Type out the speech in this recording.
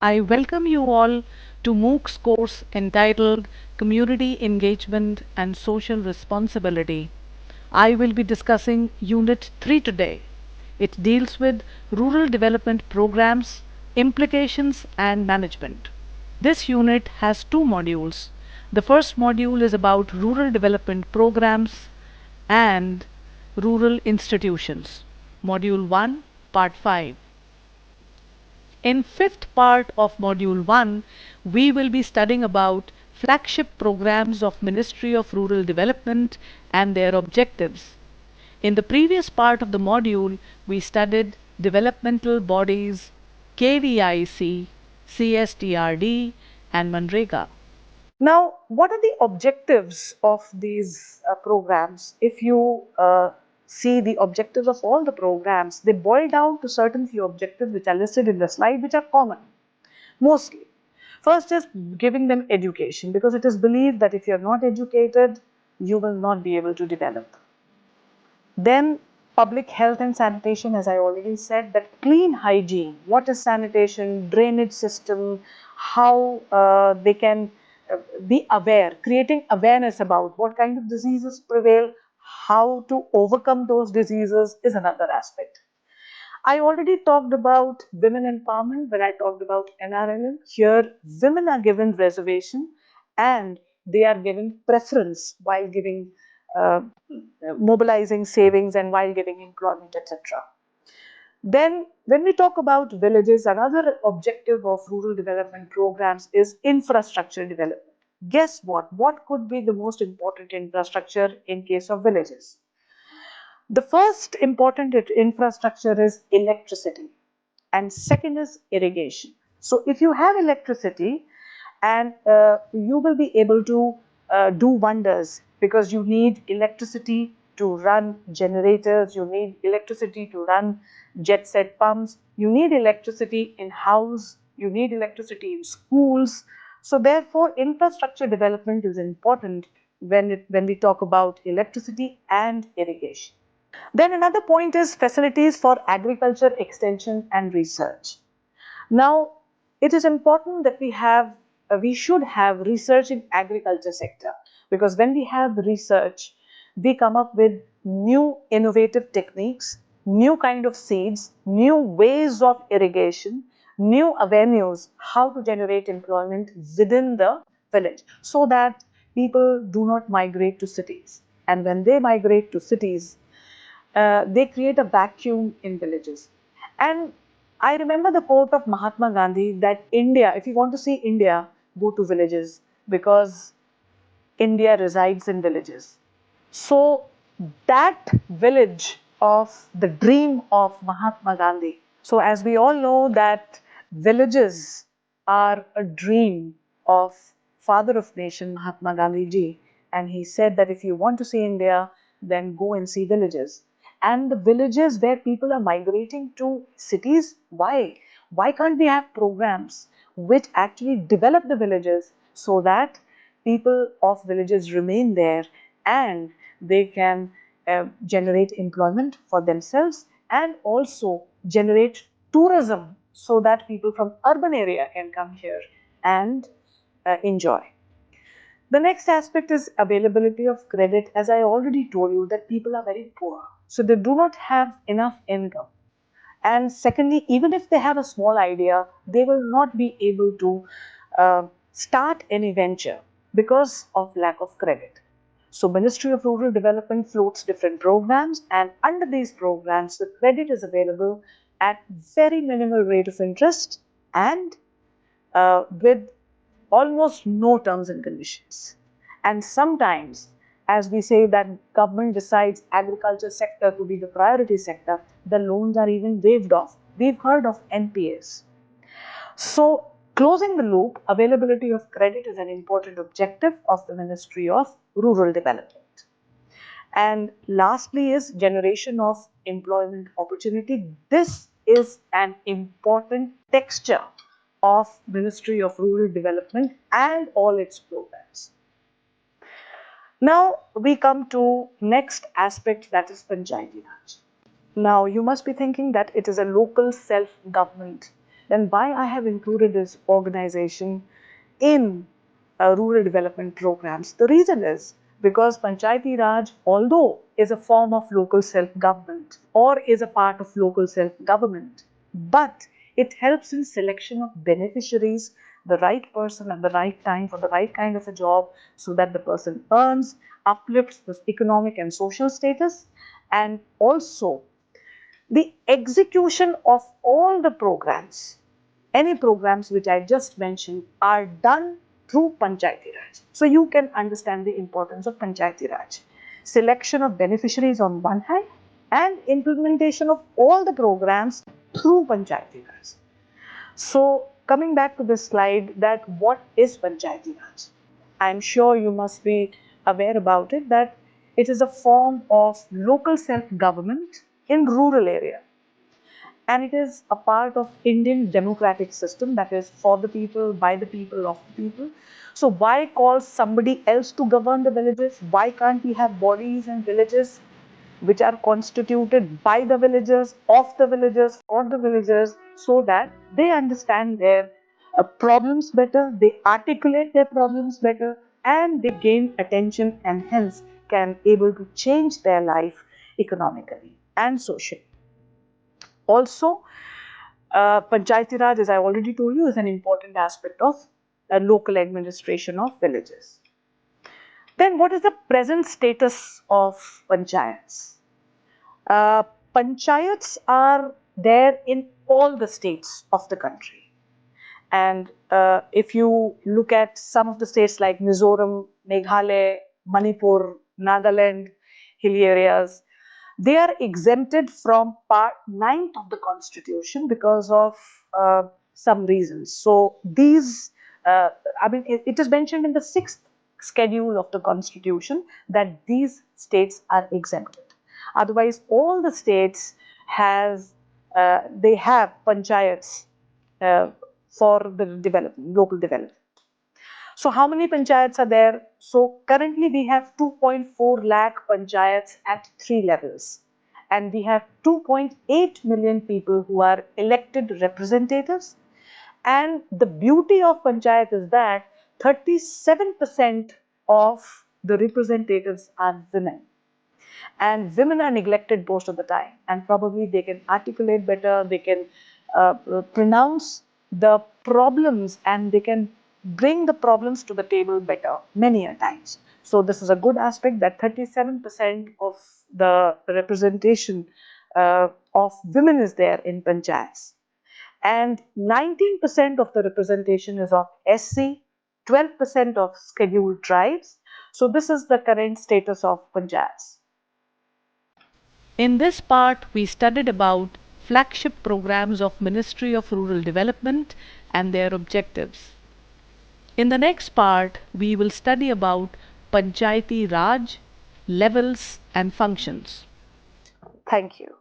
I welcome you all to MOOC's course entitled Community Engagement and Social Responsibility. I will be discussing Unit 3 today. It deals with rural development programs, implications, and management. This unit has two modules. The first module is about rural development programs and rural institutions. Module 1, Part 5. In fifth part of Module 1, we will be studying about flagship programs of Ministry of Rural Development and their objectives. In the previous part of the module, we studied developmental bodies, KVIC, CSTRD, and MNREGA. Now, what are the objectives of these programs? If you see the objectives of all the programs, they boil down to certain few objectives which are listed in the slide, which are common mostly. First is giving them education, because it is believed that if you are not educated, you will not be able to develop. Then public health and sanitation, as I already said, that clean hygiene, water sanitation, drainage system, how they can be aware, creating awareness about what kind of diseases prevail, how to overcome those diseases is another aspect. I already talked about women empowerment when I talked about NRLM. Here, women are given reservation and they are given preference while giving, uh, mobilizing savings and while giving employment, etc. Then, when we talk about villages, another objective of rural development programs is infrastructure development. Guess what? What could be the most important infrastructure in case of villages? The first important infrastructure is electricity, and second is irrigation. So if you have electricity, and you will be able to do wonders, because you need electricity to run generators, you need electricity to run jet set pumps, you need electricity in house, you need electricity in schools. So therefore infrastructure development is important when we talk about electricity and irrigation. Then another point is facilities for agriculture extension and research. Now, it is important that we should have research in agriculture sector, because when we have research, we come up with new innovative techniques, new kind of seeds, new ways of irrigation, new avenues how to generate employment within the village, so that people do not migrate to cities. And when they migrate to cities, they create a vacuum in villages. And I remember the quote of Mahatma Gandhi that India, if you want to see India, go to villages, because India resides in villages. So that village of the dream of Mahatma Gandhi. So as we all know that villages are a dream of father of nation Mahatma Gandhi ji, and he said that if you want to see India, then go and see villages. And the villages where people are migrating to cities, why? Why can't we have programs which actually develop the villages so that people of villages remain there and they can generate employment for themselves and also generate tourism so that people from urban area can come here and enjoy. The next aspect is availability of credit. As I already told you that people are very poor, so they do not have enough income. And secondly, even if they have a small idea, they will not be able to start any venture because of lack of credit. So Ministry of Rural Development floats different programs, and under these programs, the credit is available at very minimal rate of interest and with almost no terms and conditions. And sometimes, as we say that government decides agriculture sector to be the priority sector, the loans are even waived off. We've heard of NPAs. So closing the loop, availability of credit is an important objective of the Ministry of Rural Development. And lastly is generation of employment opportunity. This is an important texture of Ministry of Rural Development and all its programs. Now we come to next aspect, that is Panchayati Raj. Now you must be thinking that it is a local self-government. then why I have included this organization in rural development programs? The reason is because Panchayati Raj, although is a form of local self-government or is a part of local self-government, but it helps in selection of beneficiaries, the right person at the right time for the right kind of a job, so that the person earns, uplifts the economic and social status, and also the execution of all the programs, any programs which I just mentioned, are done through Panchayati Raj. So you can understand the importance of Panchayati Raj. Selection of beneficiaries on one hand and implementation of all the programs through Panchayati Raj. So coming back to this slide, that what is Panchayati Raj? I'm sure you must be aware about it, that it is a form of local self-government in rural area, and it is a part of Indian democratic system, that is for the people, by the people, of the people. So why call somebody else to govern the villages? Why can't we have bodies and villages which are constituted by the villagers, of the villagers, for the villagers, so that they understand their problems better, they articulate their problems better, and they gain attention, and hence can able to change their life economically and socially. Also, Panchayati Raj, as I already told you, is an important aspect of local administration of villages. Then, what is the present status of panchayats? Uh, Panchayats are there in all the states of the country. And if you look at some of the states like Mizoram, Meghalaya, Manipur, Nagaland, hilly areas, they are exempted from part 9th of the constitution because of some reasons. So these, I mean, it is mentioned in the 6th schedule of the constitution that these states are exempted. Otherwise, all the states has they have panchayats uh, for the development, local development. So how many panchayats are there? So currently we have 2.4 lakh panchayats at 3 levels, and we have 2.8 million people who are elected representatives. And the beauty of panchayat is that 37% of the representatives are women, and women are neglected most of the time, and probably they can articulate better, they can pronounce the problems, and they can bring the problems to the table better many a times. So this is a good aspect, that 37% of the representation of women is there in panchayats, and 19% of the representation is of SC, 12% of scheduled tribes. So this is the current status of panchayats. In this part, we studied about flagship programs of Ministry of Rural Development and their objectives. In the next part, we will study about Panchayati Raj, levels and functions. Thank you.